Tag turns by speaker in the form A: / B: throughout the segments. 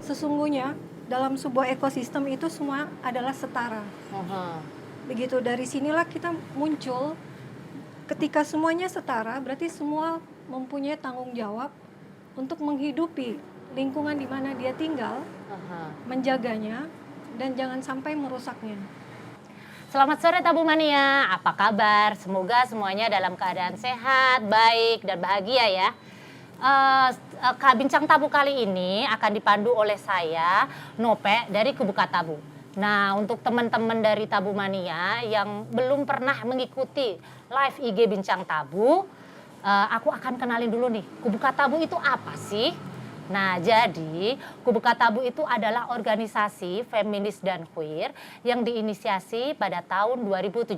A: sesungguhnya dalam sebuah ekosistem itu semua adalah setara. Begitu, dari sinilah kita muncul. Ketika semuanya setara, berarti semua mempunyai tanggung jawab untuk menghidupi lingkungan di mana dia tinggal, menjaganya, dan jangan sampai merusaknya.
B: Selamat sore Tabu Mania, apa kabar? Semoga semuanya dalam keadaan sehat, baik, dan bahagia ya. Bincang Tabu kali ini akan dipandu oleh saya, Nope, dari Kubuka Tabu. Nah, untuk teman-teman dari Tabu Mania yang belum pernah mengikuti live IG Bincang Tabu, aku akan kenalin dulu nih, Kubuka Tabu itu apa sih? Nah, jadi Kubuka Tabu itu adalah organisasi feminis dan queer yang diinisiasi pada tahun 2017.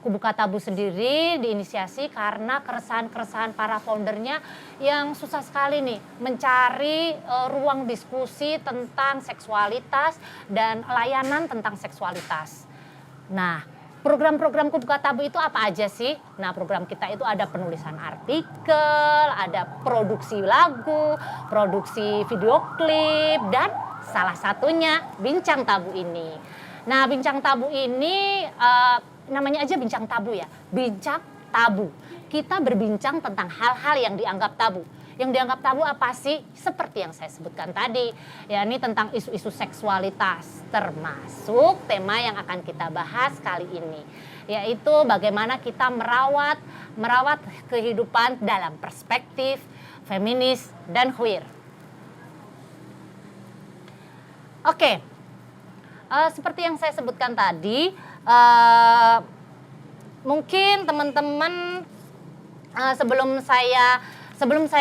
B: Kubuka Tabu sendiri diinisiasi karena keresahan-keresahan para foundernya yang susah sekali nih mencari ruang diskusi tentang seksualitas dan layanan tentang seksualitas. Nah, program-program Kubuka Tabu itu apa aja sih? Nah, program kita itu ada penulisan artikel, ada produksi lagu, produksi video klip, dan salah satunya Bincang Tabu ini. Nah, Bincang Tabu ini namanya aja Bincang Tabu ya, Bincang Tabu. Kita berbincang tentang hal-hal yang dianggap tabu. Yang dianggap tabu apa sih? Seperti yang saya sebutkan tadi, ya ini tentang isu-isu seksualitas, termasuk tema yang akan kita bahas kali ini, yaitu bagaimana kita merawat kehidupan dalam perspektif feminis dan queer. Oke, seperti yang saya sebutkan tadi, mungkin teman-teman sebelum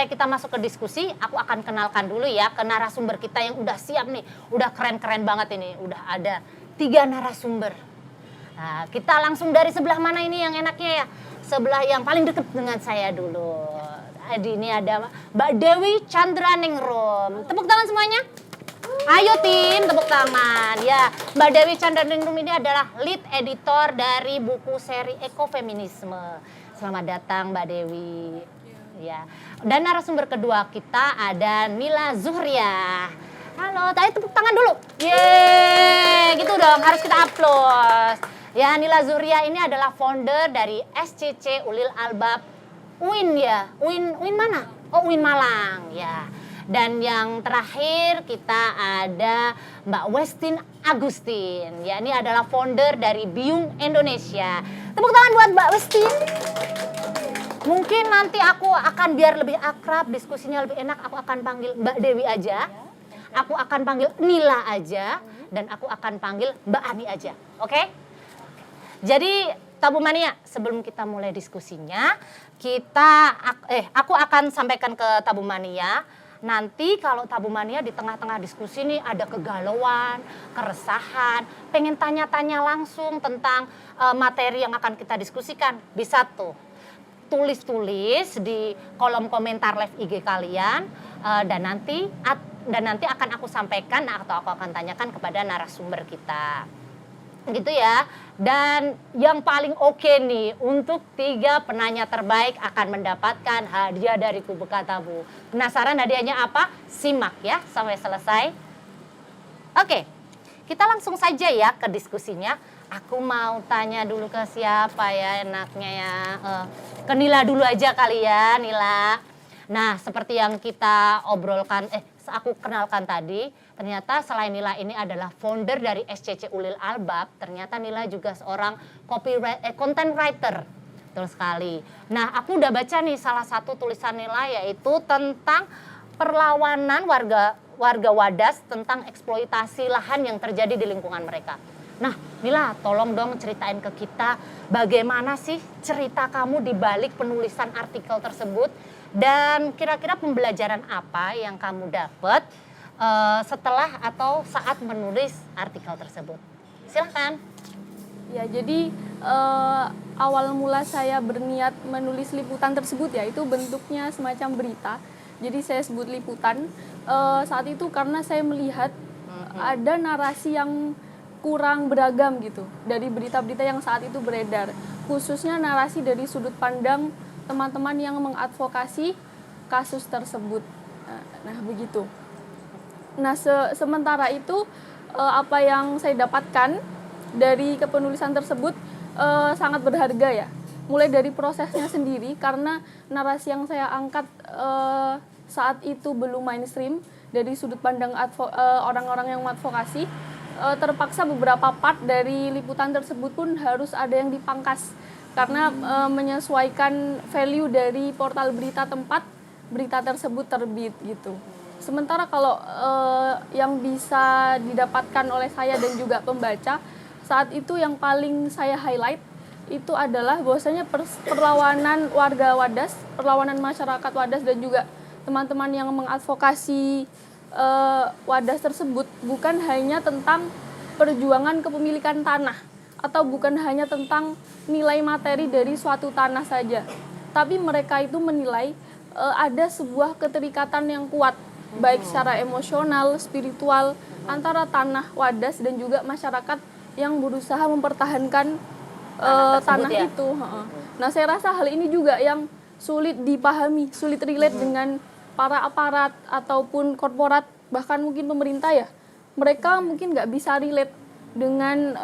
B: kita masuk ke diskusi, aku akan kenalkan dulu ya ke narasumber kita yang udah siap nih, udah keren-keren banget ini, udah ada 3 narasumber. Nah, kita langsung dari sebelah mana ini yang enaknya ya? Sebelah yang paling dekat dengan saya dulu. Ini ada Mbak Dewi Chandraningrum. Tepuk tangan semuanya. Ayo tim, tepuk tangan. Ya, Mbak Dewi Chandraningrum ini adalah lead editor dari buku seri Ekofeminisme. Selamat datang Mbak Dewi. Ya. Dan narasumber kedua kita ada Nila Zuhria. Halo, tadi tepuk tangan dulu. Yeay, gitu dong, harus kita aplaus. Ya, Nila Zuhria ini adalah founder dari SCC Ulil Albab UIN ya. UIN mana? Oh, UIN Malang ya. Dan yang terakhir kita ada Mbak Westin Agustin. Ya, ini adalah founder dari Biung Indonesia. Tepuk tangan buat Mbak Westin. Mungkin nanti aku akan biar lebih akrab, diskusinya lebih enak, aku akan panggil Mbak Dewi aja. Aku akan panggil Nila aja. Dan aku akan panggil Mbak Ani aja. Oke? Jadi Tabu Mania, sebelum kita mulai diskusinya, aku akan sampaikan ke Tabu Mania. Nanti kalau Tabu Mania di tengah-tengah diskusi nih ada kegalauan, keresahan, pengen tanya-tanya langsung tentang materi yang akan kita diskusikan, bisa tuh tulis di kolom komentar live IG kalian, dan nanti akan aku sampaikan atau aku akan tanyakan kepada narasumber kita. Gitu ya. Dan yang paling oke nih, untuk 3 penanya terbaik akan mendapatkan hadiah dari Kubuka Tabu. Penasaran hadiahnya apa? Simak ya sampai selesai. Oke, kita langsung saja ya ke diskusinya. Aku mau tanya dulu ke siapa ya enaknya ya. Ke Nila dulu aja kali ya, Nila. Nah, seperti yang kita obrolkan, aku kenalkan tadi, ternyata selain Nila ini adalah founder dari SCC Ulil Albab, ternyata Nila juga seorang content writer. Betul sekali. Nah, aku udah baca nih salah satu tulisan Nila, yaitu tentang perlawanan warga Wadas tentang eksploitasi lahan yang terjadi di lingkungan mereka. Nah, Nila, tolong dong ceritain ke kita bagaimana sih cerita kamu di balik penulisan artikel tersebut, dan kira-kira pembelajaran apa yang kamu dapat setelah atau saat menulis artikel tersebut. Silahkan.
C: Ya, jadi awal mula saya berniat menulis liputan tersebut ya, itu bentuknya semacam berita. Jadi saya sebut liputan saat itu karena saya melihat ada narasi yang kurang beragam gitu dari berita-berita yang saat itu beredar. Khususnya narasi dari sudut pandang teman-teman yang mengadvokasi kasus tersebut. Nah, begitu. Nah, sementara itu apa yang saya dapatkan dari kepenulisan tersebut sangat berharga ya. Mulai dari prosesnya sendiri, karena narasi yang saya angkat saat itu belum mainstream dari sudut pandang orang-orang yang mengadvokasi. Terpaksa beberapa part dari liputan tersebut pun harus ada yang dipangkas karena menyesuaikan value dari portal berita tempat berita tersebut terbit gitu. Sementara kalau yang bisa didapatkan oleh saya dan juga pembaca saat itu, yang paling saya highlight itu adalah bahwasanya perlawanan warga Wadas, perlawanan masyarakat Wadas dan juga teman-teman yang mengadvokasi Wadas tersebut bukan hanya tentang perjuangan kepemilikan tanah atau bukan hanya tentang nilai materi dari suatu tanah saja, tapi mereka itu menilai ada sebuah keterikatan yang kuat baik secara emosional, spiritual antara tanah Wadas dan juga masyarakat yang berusaha mempertahankan tanah
B: ya?
C: itu. Nah, saya rasa hal ini juga yang sulit dipahami, sulit relate dengan para aparat ataupun korporat, bahkan mungkin pemerintah ya. Mereka mungkin nggak bisa relate dengan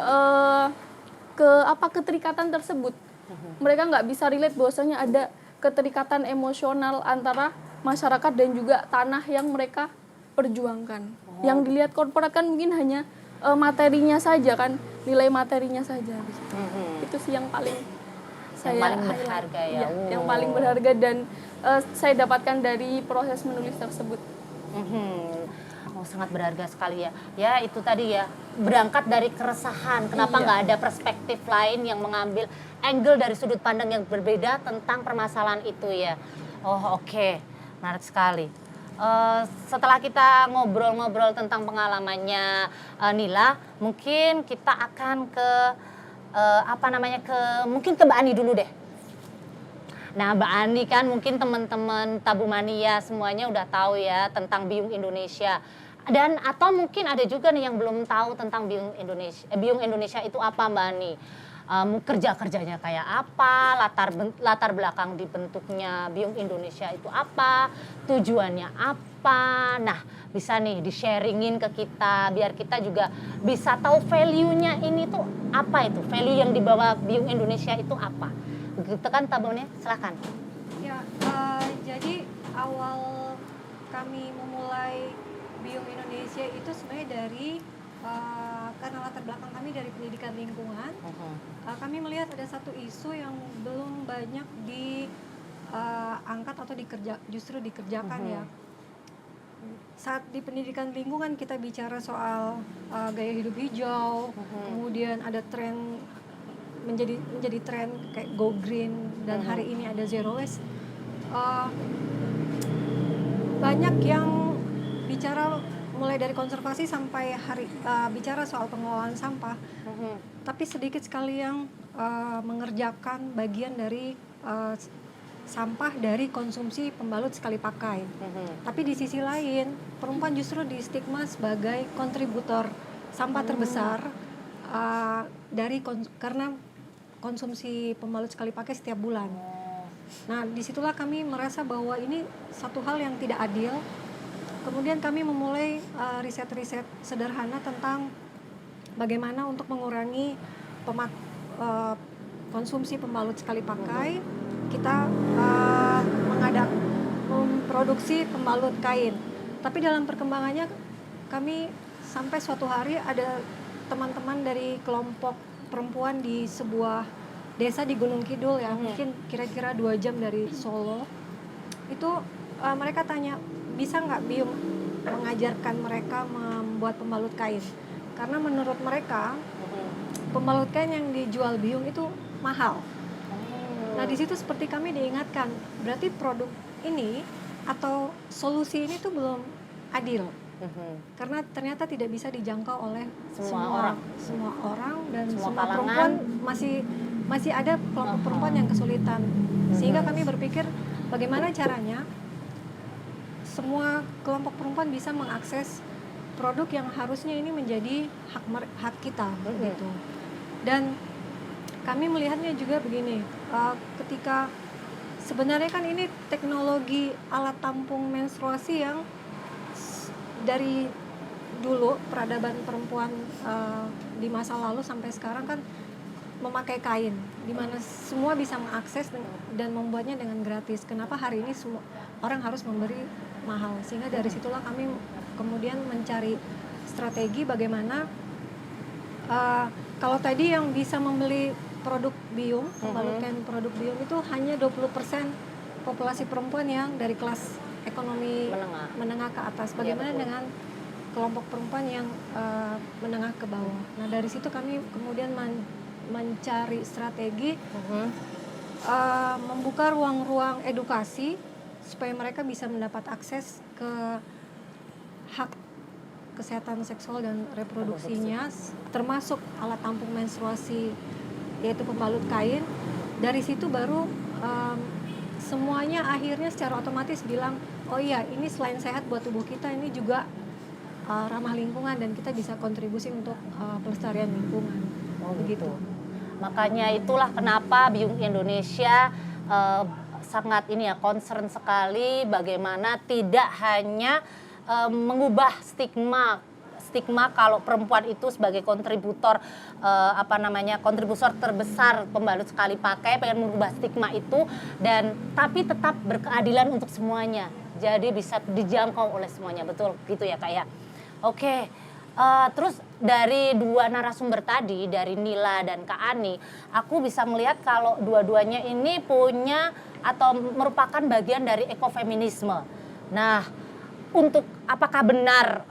C: keterikatan tersebut. Mereka nggak bisa relate bahwasanya ada keterikatan emosional antara masyarakat dan juga tanah yang mereka perjuangkan. Yang dilihat korporat kan mungkin hanya materinya saja kan, nilai materinya saja. Itu sih yang paling saya
B: paling
C: highlight.
B: berharga ya.
C: Iya, yang paling berharga dan saya dapatkan dari proses menulis tersebut.
B: Oh, sangat berharga sekali ya. Ya itu tadi ya, berangkat dari keresahan. Kenapa nggak ada perspektif lain yang mengambil angle dari sudut pandang yang berbeda tentang permasalahan itu ya. Oh oke. Menarik sekali. Setelah kita ngobrol-ngobrol tentang pengalamannya Nila, mungkin kita akan ke mungkin ke Mbak Ani dulu deh. Nah, Mbak Ani kan mungkin teman-teman Tabumania semuanya udah tahu ya tentang Biyung Indonesia. Dan atau mungkin ada juga nih yang belum tahu tentang Biyung Indonesia. Biyung Indonesia itu apa, Mbak Ani? Kerja-kerjanya kayak apa, latar belakang dibentuknya Biyung Indonesia itu apa, tujuannya apa. Nah, bisa nih di-sharingin ke kita biar kita juga bisa tahu value-nya ini tuh apa itu. Value yang dibawa Biyung Indonesia itu apa. Begitu kan Tabunnya? Silakan.
A: Ya, jadi awal kami memulai Biyung Indonesia itu sebenarnya dari karena latar belakang kami dari pendidikan lingkungan, kami melihat ada satu isu yang belum banyak diangkat atau justru dikerjakan ya. Saat di pendidikan lingkungan kita bicara soal gaya hidup hijau, kemudian ada tren menjadi tren kayak go green dan hari ini ada zero waste. Banyak yang bicara mulai dari konservasi sampai bicara soal pengelolaan sampah, tapi sedikit sekali yang mengerjakan bagian dari sampah dari konsumsi pembalut sekali pakai. Tapi di sisi lain, perempuan justru distigma sebagai kontributor sampah terbesar karena konsumsi pembalut sekali pakai setiap bulan. Nah, disitulah kami merasa bahwa ini satu hal yang tidak adil. Kemudian kami memulai riset-riset sederhana tentang bagaimana untuk mengurangi konsumsi pembalut sekali pakai. Kita memproduksi pembalut kain. Tapi dalam perkembangannya kami sampai suatu hari ada teman-teman dari kelompok perempuan di sebuah desa di Gunung Kidul ya, mungkin kira-kira 2 jam dari Solo. Itu mereka tanya, bisa nggak Biyung mengajarkan mereka membuat pembalut kain? Karena menurut mereka pembalut kain yang dijual Biyung itu mahal. Nah, di situ seperti kami diingatkan, berarti produk ini atau solusi ini tuh belum adil. Karena ternyata tidak bisa dijangkau oleh semua orang dan semua perempuan, masih ada kelompok perempuan yang kesulitan. Sehingga kami berpikir bagaimana caranya semua kelompok perempuan bisa mengakses produk yang harusnya ini menjadi hak kita gitu. Dan kami melihatnya juga begini, ketika sebenarnya kan ini teknologi alat tampung menstruasi yang dari dulu peradaban perempuan di masa lalu sampai sekarang kan memakai kain, di mana semua bisa mengakses dan membuatnya dengan gratis. Kenapa hari ini semua orang harus memberi mahal? Sehingga dari situlah kami kemudian mencari strategi bagaimana kalau tadi yang bisa membeli produk biung, pembalut kain produk biung itu hanya 20% populasi perempuan yang dari kelas ekonomi menengah ke atas. Bagaimana dengan kelompok perempuan yang menengah ke bawah? Nah, dari situ kami kemudian mencari strategi membuka ruang-ruang edukasi supaya mereka bisa mendapat akses ke hak kesehatan seksual dan reproduksinya, termasuk alat tampung menstruasi yaitu pembalut kain. Dari situ baru semuanya akhirnya secara otomatis bilang, oh iya, ini selain sehat buat tubuh kita, ini juga ramah lingkungan dan kita bisa kontribusi untuk pelestarian lingkungan. Begitu.
B: Makanya itulah kenapa Biung Indonesia sangat ini ya, concern sekali bagaimana tidak hanya mengubah stigma kalau perempuan itu sebagai kontributor kontributor terbesar pembalut sekali pakai, pengen mengubah stigma itu, dan tapi tetap berkeadilan untuk semuanya, jadi bisa dijangkau oleh semuanya. Betul gitu ya Kak ya. Oke. Terus dari dua narasumber tadi, dari Nila dan Kak Ani, aku bisa melihat kalau dua-duanya ini punya atau merupakan bagian dari ekofeminisme. Nah, untuk apakah benar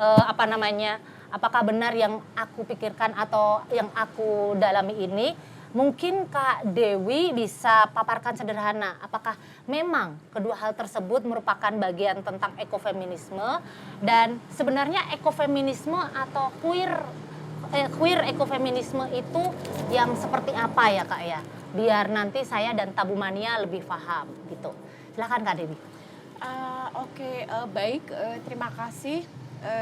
B: apakah benar yang aku pikirkan atau yang aku dalami ini? Mungkin Kak Dewi bisa paparkan sederhana, apakah memang kedua hal tersebut merupakan bagian tentang ekofeminisme, dan sebenarnya ekofeminisme atau queer ekofeminisme itu yang seperti apa ya Kak ya? Biar nanti saya dan Tabu Mania lebih paham gitu. Silakan Kak Dewi.
D: Baik, terima kasih.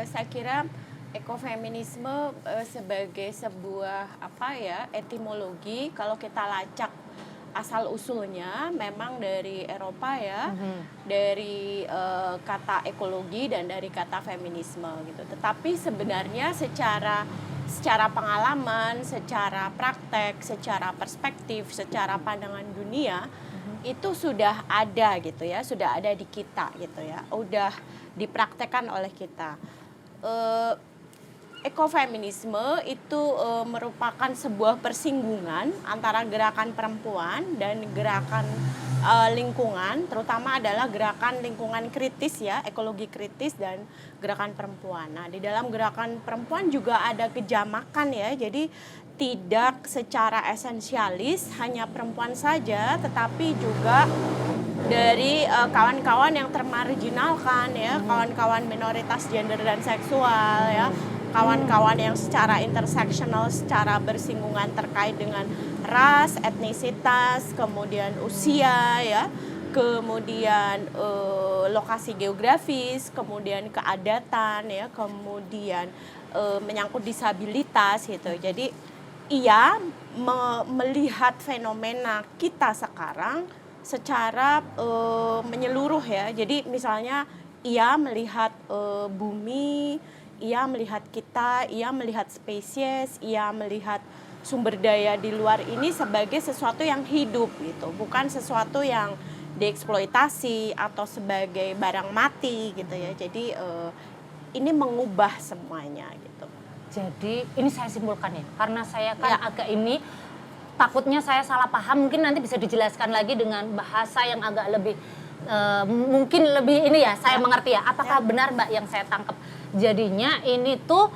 D: Saya kira ekofeminisme sebagai sebuah etimologi, kalau kita lacak asal usulnya memang dari Eropa ya, dari kata ekologi dan dari kata feminisme gitu. Tetapi sebenarnya secara pengalaman, secara praktek, secara perspektif, secara pandangan dunia itu sudah ada gitu ya, sudah ada di kita gitu ya, udah dipraktekkan oleh kita. Ekofeminisme itu merupakan sebuah persinggungan antara gerakan perempuan dan gerakan lingkungan, terutama adalah gerakan lingkungan kritis ya, ekologi kritis dan gerakan perempuan. Nah, di dalam gerakan perempuan juga ada kejamakan ya, jadi tidak secara esensialis hanya perempuan saja, tetapi juga dari kawan-kawan yang termarginalkan ya, kawan-kawan minoritas gender dan seksual ya, kawan-kawan yang secara interseksional, secara bersinggungan terkait dengan ras, etnisitas, kemudian usia ya, kemudian lokasi geografis, kemudian keadatan ya, kemudian menyangkut disabilitas gitu. Jadi ia melihat fenomena kita sekarang secara menyeluruh ya. Jadi misalnya ia melihat bumi, ia melihat kita, ia melihat spesies, ia melihat sumber daya di luar ini sebagai sesuatu yang hidup gitu, bukan sesuatu yang dieksploitasi atau sebagai barang mati gitu ya. Jadi ini mengubah semuanya gitu.
B: Jadi ini saya simpulkan ya, karena saya kan agak ini takutnya saya salah paham, mungkin nanti bisa dijelaskan lagi dengan bahasa yang agak lebih mungkin lebih ini ya, saya mengerti ya. Apakah benar Mbak yang saya tangkap? Jadinya ini tuh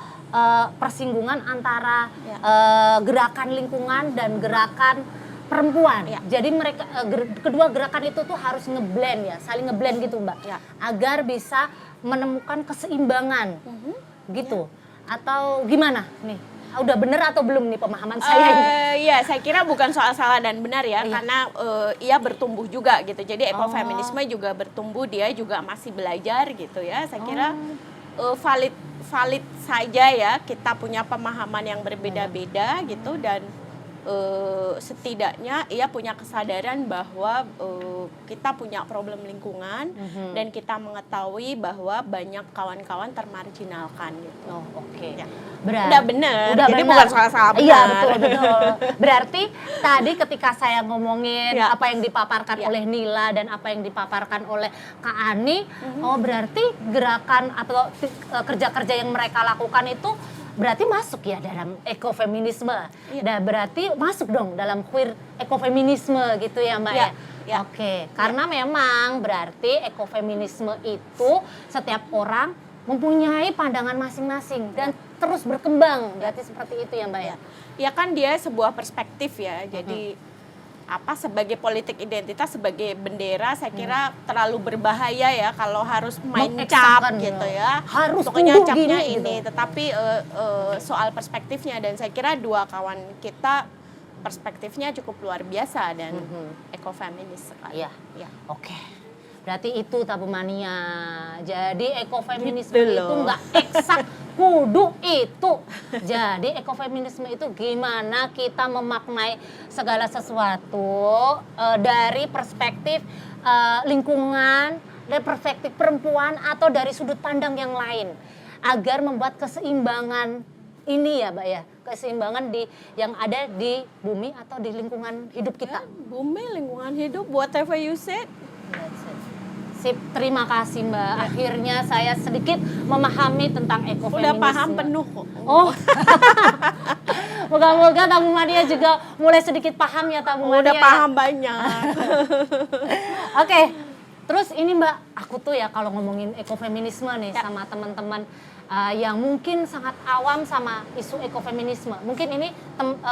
B: persinggungan antara gerakan lingkungan dan gerakan perempuan. Jadi mereka kedua gerakan itu tuh harus ngeblend ya, saling ngeblend gitu Mbak, agar bisa menemukan keseimbangan gitu. Atau gimana nih? Udah benar atau belum nih pemahaman saya ini?
D: Ya, saya kira bukan soal salah dan benar ya, karena ia bertumbuh juga gitu. Jadi ekofeminisme juga bertumbuh, dia juga masih belajar gitu ya. Saya kira valid saja ya, kita punya pemahaman yang berbeda-beda gitu, dan setidaknya ia punya kesadaran bahwa kita punya problem lingkungan dan kita mengetahui bahwa banyak kawan-kawan termarginalkan gitu.
B: Oh, oke.
D: Ya.
B: Berarti
D: Udah bener.
B: Udah
D: Jadi
B: bener.
D: bukan salah benar.
B: Iya, betul. Berarti tadi ketika saya ngomongin
D: Ya.
B: apa yang dipaparkan
D: Ya.
B: oleh Nila dan apa yang dipaparkan oleh Kak Ani, oh berarti gerakan atau kerja-kerja yang mereka lakukan itu berarti masuk ya dalam ekofeminisme.
D: Iya.
B: Dan berarti masuk dong dalam queer ekofeminisme gitu ya, Mbak ya.
D: Iya, iya.
B: Oke, karena memang berarti ekofeminisme itu setiap orang mempunyai pandangan masing-masing dan terus berkembang. Berarti seperti itu ya, Mbak ya.
D: Ya kan dia sebuah perspektif ya. Jadi sebagai politik identitas, sebagai bendera, saya kira terlalu berbahaya ya kalau harus main
B: Mengeksakan
D: cap gitu ya.
B: Harus
D: Pokoknya
B: tumbuh
D: capnya
B: gini,
D: ini,
B: gitu.
D: tetapi soal perspektifnya, dan saya kira dua kawan kita perspektifnya cukup luar biasa dan ekofeminis sekali.
B: Iya.
D: Ya.
B: Oke. Berarti itu Tabu Mania. Jadi ekofeminisme
D: Gitu
B: itu
D: loh.
B: nggak eksak kudu itu. Jadi ekofeminisme itu gimana kita memaknai segala sesuatu dari perspektif lingkungan, dari perspektif perempuan atau dari sudut pandang yang lain agar membuat keseimbangan ini ya, Mbak ya. Keseimbangan yang ada di bumi atau di lingkungan hidup kita.
D: Bumi, lingkungan hidup, whatever you said.
B: That's it. Sip, terima kasih Mbak. Akhirnya saya sedikit memahami tentang ekofeminisme.
D: Udah paham penuh kok.
B: Oh. Moga-moga Tabu Mania juga mulai sedikit paham ya Tabu Mania.
D: Udah paham banyak.
B: Oke. Terus ini Mbak, aku tuh ya kalau ngomongin ekofeminisme nih sama teman-teman yang mungkin sangat awam sama isu ekofeminisme. Mungkin ini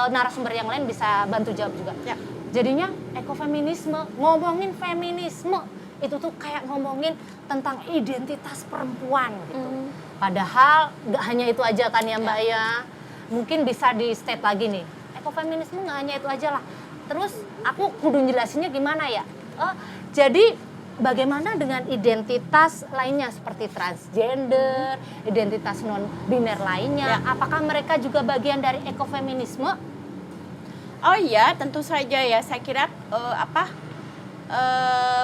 B: narasumber yang lain bisa bantu jawab juga.
D: Ya.
B: Jadinya ekofeminisme, ngomongin feminisme itu tuh kayak ngomongin tentang identitas perempuan gitu. Padahal nggak hanya itu aja kan ya Mbak ya. Mungkin bisa di state lagi nih. Ekofeminisme nggak hanya itu aja lah. Terus aku kudu jelasinnya gimana ya? Jadi bagaimana dengan identitas lainnya seperti transgender, identitas non-biner lainnya? Apakah mereka juga bagian dari ekofeminisme?
D: Oh iya, tentu saja ya. Saya kira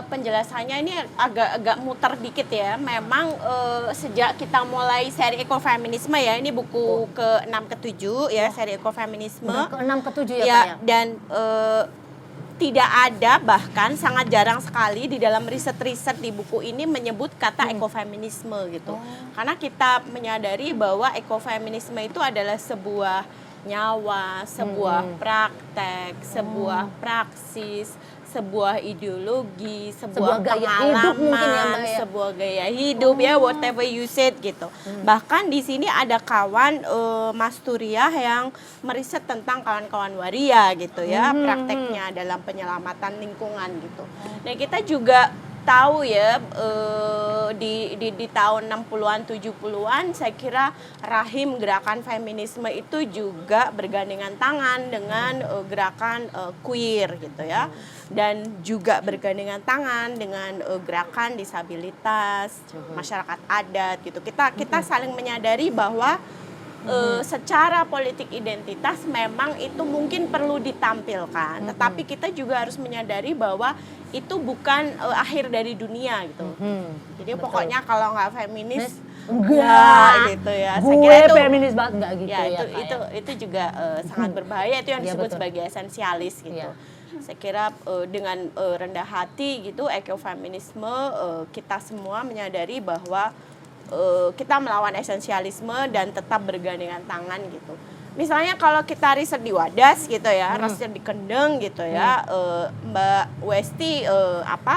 D: penjelasannya ini agak muter dikit ya. Memang sejak kita mulai seri ekofeminisme ya, ini buku ke-6 ke-7 ya, seri ekofeminisme.
B: Udah ke-6 ke-7 ya, Pak
D: Ya,
B: ya?
D: dan tidak ada, bahkan sangat jarang sekali di dalam riset-riset di buku ini menyebut kata ekofeminisme gitu. Karena kita menyadari bahwa ekofeminisme itu adalah sebuah nyawa, sebuah praktek, sebuah praksis, sebuah ideologi, sebuah
B: gaya hidup mungkin ya,
D: pengalaman,
B: Mbak, ya?
D: sebuah gaya hidup ya, whatever you said gitu. Bahkan di sini ada kawan Mas Turiah yang meriset tentang kawan-kawan waria gitu ya, prakteknya dalam penyelamatan lingkungan gitu. Dan kita juga tahu ya di tahun 60-an 70-an saya kira rahim gerakan feminisme itu juga bergandengan tangan dengan gerakan queer gitu ya, dan juga bergandengan tangan dengan gerakan disabilitas, masyarakat adat gitu. Kita saling menyadari bahwa secara politik identitas memang itu mungkin perlu ditampilkan, tetapi kita juga harus menyadari bahwa itu bukan akhir dari dunia gitu. Jadi
B: betul.
D: Pokoknya kalau nggak feminis
B: enggak
D: gitu ya. Saya
B: gue
D: kira itu
B: feminis banget enggak gitu
D: ya,
B: ya,
D: itu juga sangat berbahaya, itu yang
B: Iya,
D: disebut
B: betul.
D: sebagai esensialis gitu.
B: Iya.
D: Saya kira dengan rendah hati gitu ekofeminisme kita semua menyadari bahwa kita melawan esensialisme dan tetap bergandengan tangan gitu. Misalnya kalau kita riset di Wadas gitu ya, riset di Kendeng gitu ya, Mbak Westi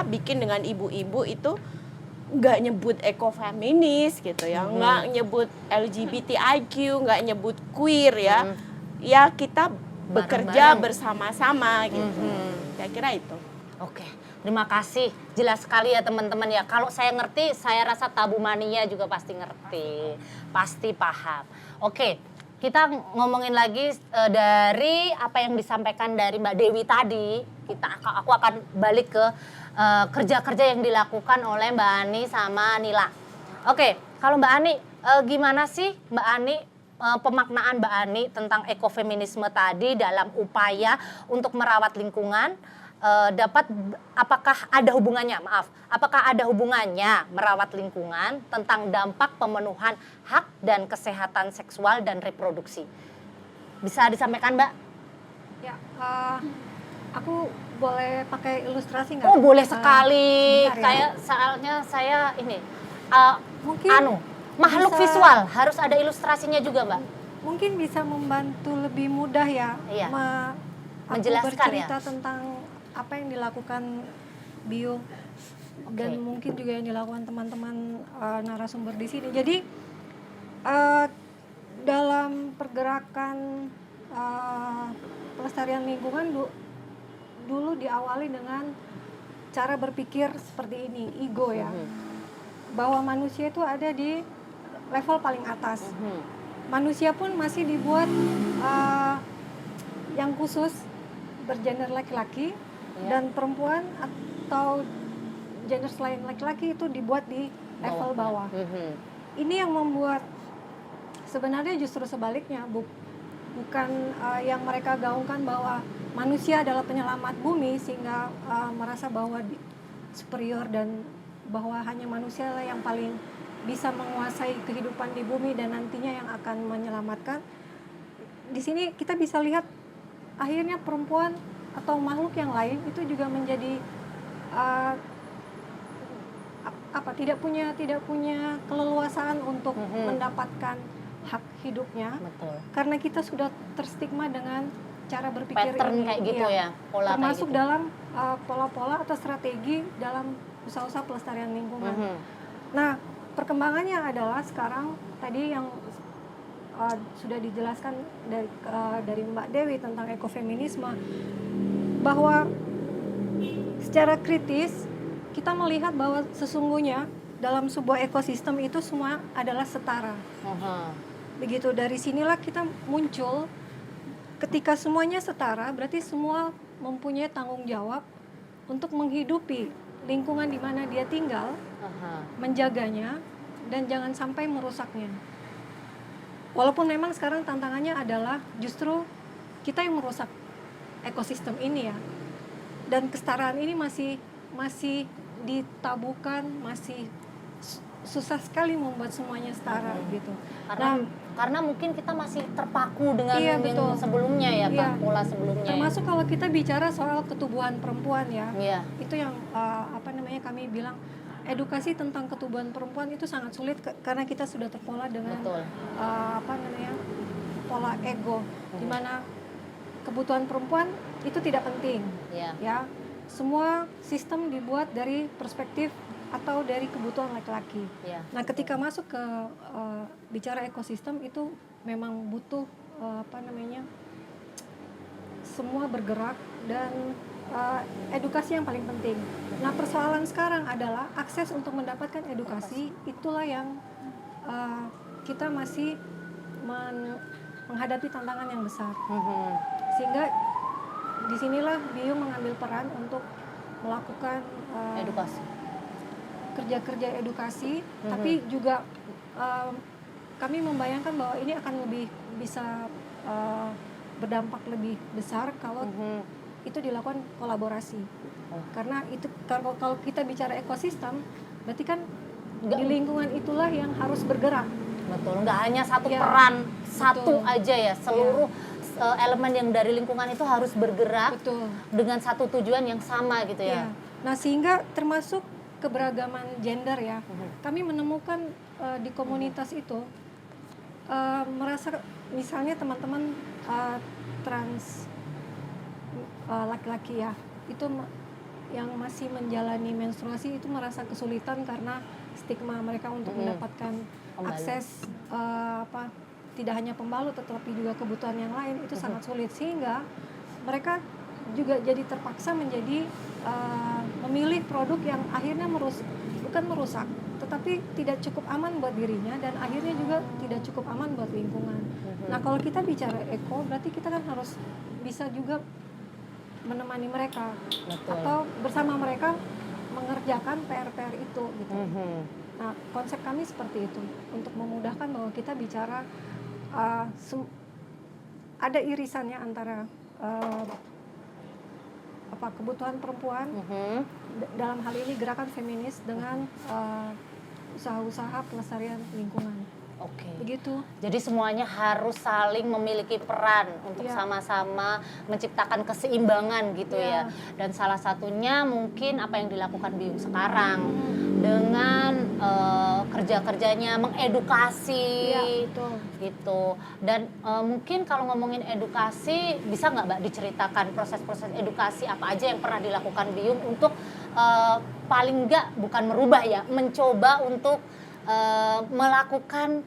D: bikin dengan ibu-ibu itu nggak nyebut ekofeminis gitu ya, nggak nyebut LGBTIQ, nggak nyebut queer ya, ya kita bekerja
B: Bareng-bareng.
D: bersama-sama gitu. Kira-kira itu.
B: Oke, terima kasih. Jelas sekali ya teman-teman ya. Kalau saya ngerti, saya rasa Tabu Mania juga pasti ngerti. Pasti paham. Oke, kita ngomongin lagi dari apa yang disampaikan dari Mbak Dewi tadi. Aku akan balik ke kerja-kerja yang dilakukan oleh Mbak Ani sama Nila. Oke, kalau Mbak Ani, gimana sih Mbak Ani pemaknaan Mbak Ani tentang ekofeminisme tadi dalam upaya untuk merawat lingkungan apakah ada hubungannya merawat lingkungan tentang dampak pemenuhan hak dan kesehatan seksual dan reproduksi? Bisa disampaikan, Mbak?
A: Ya, aku boleh pakai ilustrasi nggak?
B: Oh, boleh sekali.
A: Sebentar ya.
B: Soalnya saya ini
A: Mungkin
B: makhluk
A: bisa-
B: visual harus ada ilustrasinya juga, Mbak.
A: Mungkin bisa membantu lebih mudah ya,
B: Iya.
A: aku
B: Menjelaskan
A: bercerita
B: ya.
A: tentang apa yang dilakukan Bio dan mungkin juga yang dilakukan teman-teman narasumber di sini. Jadi dalam pergerakan pelestarian lingkungan dulu diawali dengan cara berpikir seperti ini, ego ya, bahwa manusia itu ada di level paling atas. Manusia pun masih dibuat yang khusus bergender laki-laki, dan perempuan atau gender selain laki-laki itu dibuat di level bawah. Ini yang membuat sebenarnya justru sebaliknya, bukan yang mereka gaungkan bahwa manusia adalah penyelamat bumi sehingga merasa bahwa superior dan bahwa hanya manusia lah yang paling bisa menguasai kehidupan di bumi dan nantinya yang akan menyelamatkan. Di sini kita bisa lihat akhirnya perempuan atau makhluk yang lain itu juga menjadi tidak punya keleluasaan untuk mendapatkan hak hidupnya.
B: Betul.
A: Karena kita sudah terstigma dengan cara berpikir
B: Pattern
A: ini,
B: kayak gitu ya, pola
A: termasuk
B: kayak gitu.
A: dalam pola-pola atau strategi dalam usaha-usaha pelestarian lingkungan. Nah, perkembangannya adalah sekarang tadi yang sudah dijelaskan dari Mbak Dewi tentang ekofeminisme, bahwa secara kritis kita melihat bahwa sesungguhnya dalam sebuah ekosistem itu semua adalah setara. Begitu, dari sinilah kita muncul. Ketika semuanya setara, berarti semua mempunyai tanggung jawab untuk menghidupi lingkungan di mana dia tinggal, menjaganya, dan jangan sampai merusaknya. Walaupun memang sekarang tantangannya adalah justru kita yang merusak ekosistem ini ya. Dan kesetaraan ini masih ditabukan, masih susah sekali membuat semuanya setara gitu.
B: Karena mungkin kita masih terpaku dengan
A: Iya,
B: yang
A: betul.
B: sebelumnya ya, Pak,
A: Iya.
B: pola sebelumnya.
A: Termasuk kalau kita bicara soal ketubuhan perempuan ya,
B: Iya.
A: itu yang kami bilang edukasi tentang ketubuhan perempuan itu sangat sulit karena kita sudah terpola dengan
B: Betul.
A: pola ego, di mana kebutuhan perempuan itu tidak penting.
B: Iya.
A: Ya, semua sistem dibuat dari perspektif atau dari kebutuhan laki-laki.
B: Iya.
A: Nah, ketika masuk ke bicara ekosistem itu memang butuh semua bergerak dan edukasi yang paling penting. Nah, persoalan sekarang adalah akses untuk mendapatkan edukasi, itulah yang kita masih menghadapi tantangan yang besar. Sehingga disinilah Bio mengambil peran untuk melakukan
B: Edukasi.
A: kerja-kerja edukasi, tapi juga kami membayangkan bahwa ini akan lebih bisa berdampak lebih besar kalau itu dilakukan kolaborasi. Karena itu kalau kita bicara ekosistem, berarti kan di lingkungan itulah yang harus bergerak.
B: Betul, nggak hanya satu
A: Iya,
B: peran,
A: betul.
B: satu aja ya, seluruh elemen yang dari lingkungan itu harus bergerak
A: Betul.
B: dengan satu tujuan yang sama gitu ya.
A: Iya. Nah, sehingga termasuk keberagaman gender ya. Kami menemukan di komunitas itu merasa misalnya teman-teman trans laki-laki ya, itu yang masih menjalani menstruasi itu merasa kesulitan karena stigma mereka untuk mendapatkan akses tidak hanya pembalut tetapi juga kebutuhan yang lain itu sangat sulit, sehingga mereka juga jadi terpaksa menjadi memilih produk yang akhirnya bukan merusak tetapi tidak cukup aman buat dirinya dan akhirnya juga tidak cukup aman buat lingkungan. Nah, kalau kita bicara eko berarti kita kan harus bisa juga menemani mereka.
B: Betul.
A: Atau bersama mereka mengerjakan PR-PR itu gitu. Nah, konsep kami seperti itu untuk memudahkan bahwa kita bicara ada irisannya antara kebutuhan perempuan dalam hal ini gerakan feminis dengan usaha-usaha pelestarian lingkungan.
B: Oke.
A: Begitu.
B: Jadi semuanya harus saling memiliki peran untuk sama-sama menciptakan keseimbangan gitu ya. Dan salah satunya mungkin apa yang dilakukan Biyung sekarang dengan kerja-kerjanya mengedukasi gitu. Dan mungkin kalau ngomongin edukasi, bisa nggak Mbak diceritakan proses-proses edukasi apa aja yang pernah dilakukan Biyung untuk paling nggak bukan merubah ya, mencoba untuk melakukan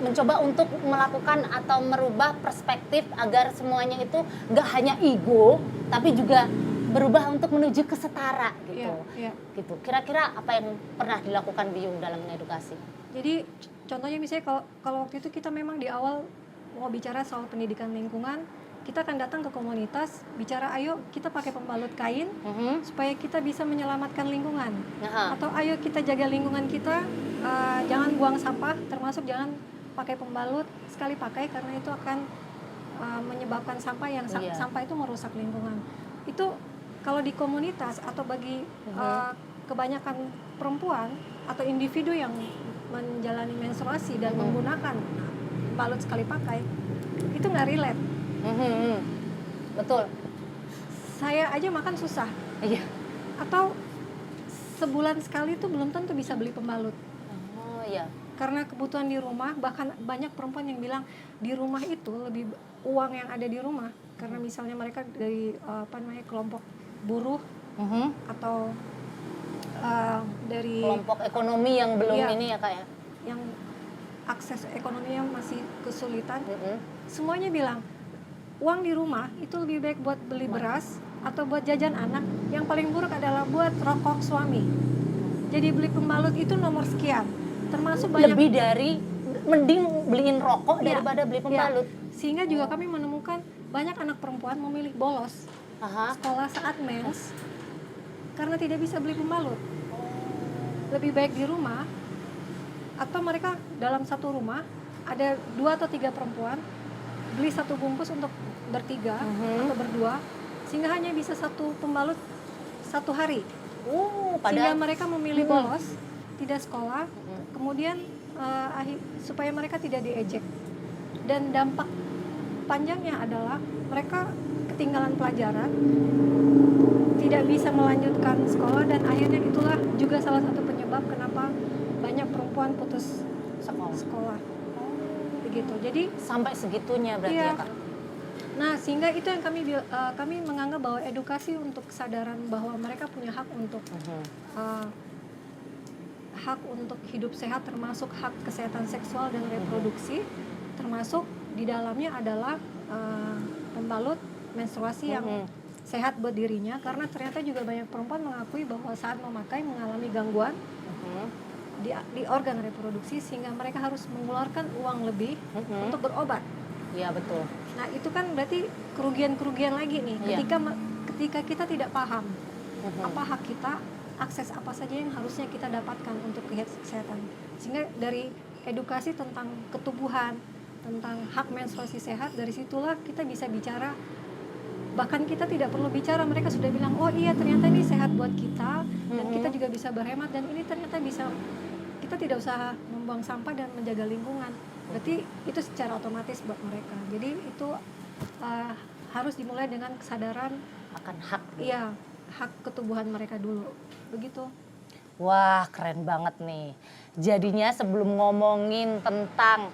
B: mencoba untuk melakukan atau merubah perspektif agar semuanya itu nggak hanya ego tapi juga berubah untuk menuju ke setara gitu. Gitu. Kira-kira apa yang pernah dilakukan Biyung dalam mengedukasi?
A: Jadi contohnya misalnya kalau waktu itu kita memang di awal mau bicara soal pendidikan lingkungan, kita akan datang ke komunitas, bicara ayo kita pakai pembalut kain supaya kita bisa menyelamatkan lingkungan. Atau ayo kita jaga lingkungan kita, jangan buang sampah, termasuk jangan pakai pembalut sekali pakai karena itu akan menyebabkan sampah yang sampah itu merusak lingkungan. Itu kalau di komunitas atau bagi kebanyakan perempuan atau individu yang menjalani menstruasi dan menggunakan pembalut sekali pakai, itu nggak relate.
B: Betul.
A: Saya aja makan susah.
B: Iya.
A: Atau sebulan sekali itu belum tentu bisa beli pembalut.
B: Oh iya.
A: Karena kebutuhan di rumah, bahkan banyak perempuan yang bilang di rumah itu lebih uang yang ada di rumah. Karena misalnya mereka dari kelompok buruh atau dari
B: kelompok ekonomi yang belum ini ya Kak ya.
A: Yang akses ekonominya masih kesulitan. Semuanya bilang uang di rumah itu lebih baik buat beli beras atau buat jajan anak. Yang paling buruk adalah buat rokok suami. Jadi beli pembalut itu nomor sekian. Termasuk banyak
B: lebih dari mending beliin rokok daripada beli pembalut.
A: Sehingga juga kami menemukan banyak anak perempuan memilih bolos sekolah saat mens karena tidak bisa beli pembalut. Lebih baik di rumah atau mereka dalam satu rumah ada 2 atau 3 perempuan beli 1 bungkus untuk bertiga atau berdua sehingga hanya bisa 1 pembalut 1 hari. Sehingga mereka memilih bolos, tidak sekolah, kemudian supaya mereka tidak diejek. Dan dampak panjangnya adalah mereka ketinggalan pelajaran, tidak bisa melanjutkan sekolah dan akhirnya itulah juga salah satu penyebab kenapa banyak perempuan putus sekolah. Begitu. Jadi
B: sampai segitunya berarti ya Kak.
A: Nah, sehingga itu yang kami menganggap bahwa edukasi untuk kesadaran bahwa mereka punya hak untuk hak untuk hidup sehat, termasuk hak kesehatan seksual dan reproduksi, termasuk di dalamnya adalah pembalut menstruasi yang sehat buat dirinya, karena ternyata juga banyak perempuan mengakui bahwa saat memakai mengalami gangguan di organ reproduksi sehingga mereka harus mengeluarkan uang lebih untuk berobat.
B: Iya betul.
A: Nah itu kan berarti kerugian lagi nih ketika kita tidak paham apa hak kita, akses apa saja yang harusnya kita dapatkan untuk kesehatan. Sehingga dari edukasi tentang ketubuhan, tentang hak menstruasi sehat, dari situlah kita bisa bicara. Bahkan kita tidak perlu bicara, mereka sudah bilang, oh iya ternyata ini sehat buat kita dan kita juga bisa berhemat dan ini ternyata bisa, kita tidak usah membuang sampah dan menjaga lingkungan. Berarti itu secara otomatis buat mereka. Jadi itu harus dimulai dengan kesadaran
B: akan hak.
A: Iya, hak ketubuhan mereka dulu. Begitu.
B: Wah, keren banget nih. Jadinya sebelum ngomongin tentang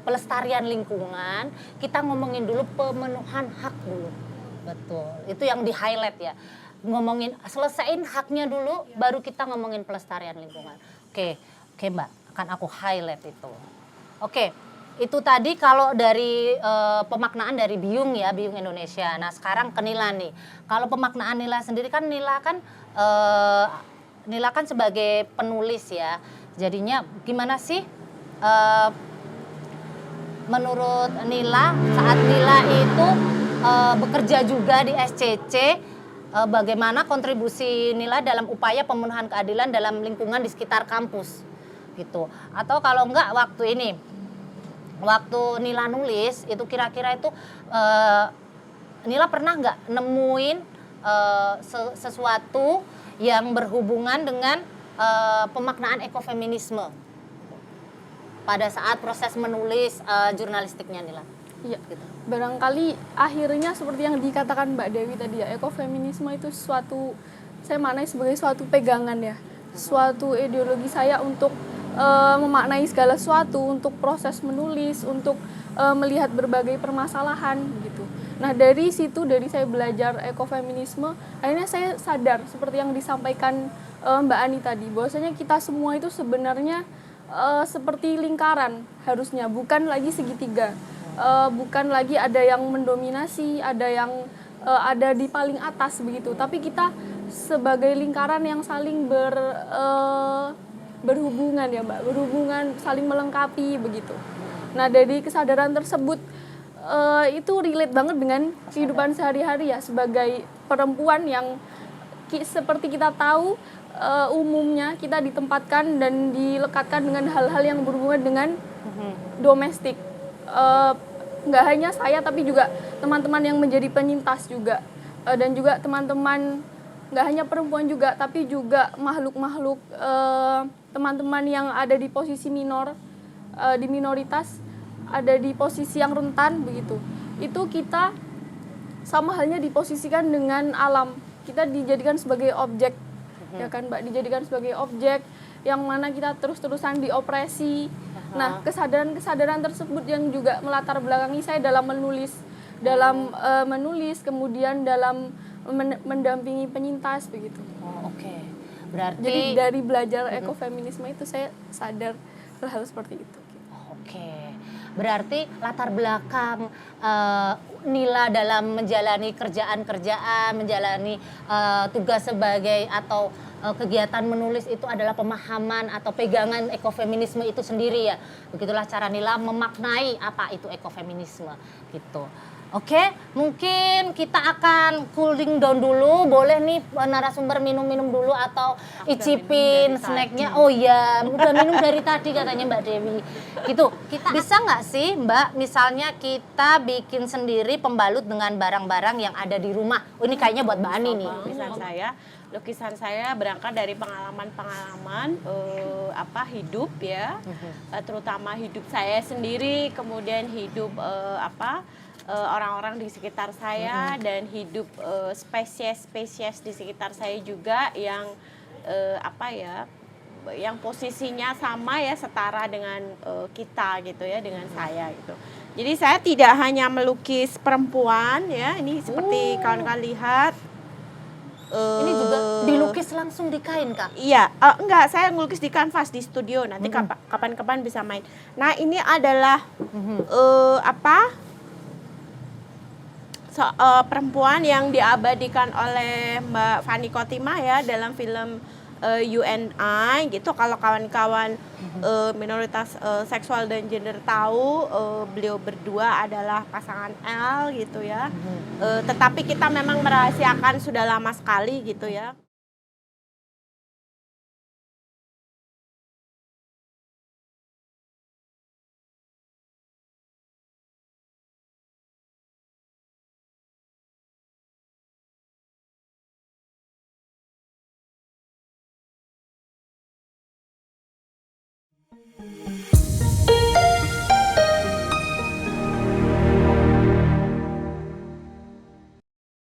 B: pelestarian lingkungan, kita ngomongin dulu pemenuhan hak dulu. Betul. Itu yang di-highlight ya. Ngomongin selesaiin haknya dulu, baru kita ngomongin pelestarian lingkungan. Oke Mbak, akan aku highlight itu. Oke, itu tadi kalau dari pemaknaan dari Biyung ya, Biyung Indonesia. Nah sekarang ke Nila nih. Kalau pemaknaan Nila sendiri kan Nila kan sebagai penulis ya. Jadinya gimana sih menurut Nila saat Nila itu bekerja juga di SCC, bagaimana kontribusi Nila dalam upaya pemenuhan keadilan dalam lingkungan di sekitar kampus gitu. Atau kalau enggak waktu Nila nulis itu kira-kira itu Nila pernah nggak nemuin sesuatu yang berhubungan dengan pemaknaan ekofeminisme pada saat proses menulis jurnalistiknya Nila?
C: Iya.
B: Gitu.
C: Barangkali akhirnya seperti yang dikatakan Mbak Dewi tadi ya, ekofeminisme itu suatu, saya maknai sebagai suatu pegangan ya, suatu ideologi saya untuk memaknai segala sesuatu, untuk proses menulis, untuk melihat berbagai permasalahan gitu. Nah dari situ, dari saya belajar ekofeminisme, akhirnya saya sadar seperti yang disampaikan Mbak Ani tadi, bahwasanya kita semua itu sebenarnya seperti lingkaran harusnya, bukan lagi segitiga. Bukan lagi ada yang mendominasi, ada yang ada di paling atas begitu, tapi kita sebagai lingkaran yang saling berhubungan ya Mbak, berhubungan, saling melengkapi begitu. Nah dari kesadaran tersebut itu relate banget dengan kehidupan sehari-hari ya, sebagai perempuan yang seperti kita tahu umumnya kita ditempatkan dan dilekatkan dengan hal-hal yang berhubungan dengan domestik. Nggak hanya saya tapi juga teman-teman yang menjadi penyintas juga, dan juga teman-teman nggak hanya perempuan juga tapi juga makhluk-makhluk teman-teman yang ada di posisi minor, di minoritas, ada di posisi yang rentan begitu. Itu kita sama halnya diposisikan dengan alam, kita dijadikan sebagai objek, ya kan Mbak, dijadikan sebagai objek yang mana kita terus-terusan diopresi. Nah, kesadaran-kesadaran tersebut yang juga melatar belakangi saya dalam menulis, kemudian dalam mendampingi penyintas begitu.
B: Oh, oke. Berarti
C: Jadi dari belajar ekofeminisme itu saya sadar hal-hal seperti itu.
B: Oke. Berarti latar belakang Nila dalam menjalani kerjaan-kerjaan, menjalani tugas sebagai atau kegiatan menulis itu adalah pemahaman atau pegangan ekofeminisme itu sendiri ya. Begitulah cara Nila memaknai apa itu ekofeminisme gitu. Oke, mungkin kita akan cooling down dulu. Boleh nih narasumber minum-minum dulu atau icipin snacknya. Oh iya, udah minum dari tadi katanya Mbak Dewi. Gitu. Kita bisa nggak sih Mbak, misalnya kita bikin sendiri pembalut dengan barang-barang yang ada di rumah. Oh ini kayaknya buat Mbak Ani nih.
D: Lukisan saya berangkat dari pengalaman-pengalaman hidup ya, terutama hidup saya sendiri, kemudian hidup orang-orang di sekitar saya, dan hidup spesies-spesies di sekitar saya juga yang yang posisinya sama ya, setara dengan kita gitu ya, dengan saya gitu. Jadi saya tidak hanya melukis perempuan ya, ini seperti kawan-kawan lihat.
B: Ini juga dilukis langsung di kain Kak?
D: Iya, enggak, saya ngelukis di kanvas di studio, nanti kapan-kapan bisa main. Nah ini adalah perempuan yang diabadikan oleh Mbak Fani Khotimah ya dalam film UNI gitu. Kalau kawan-kawan minoritas seksual dan gender tahu, beliau berdua adalah pasangan L gitu ya. Tetapi kita memang merahasiakan sudah lama sekali gitu ya.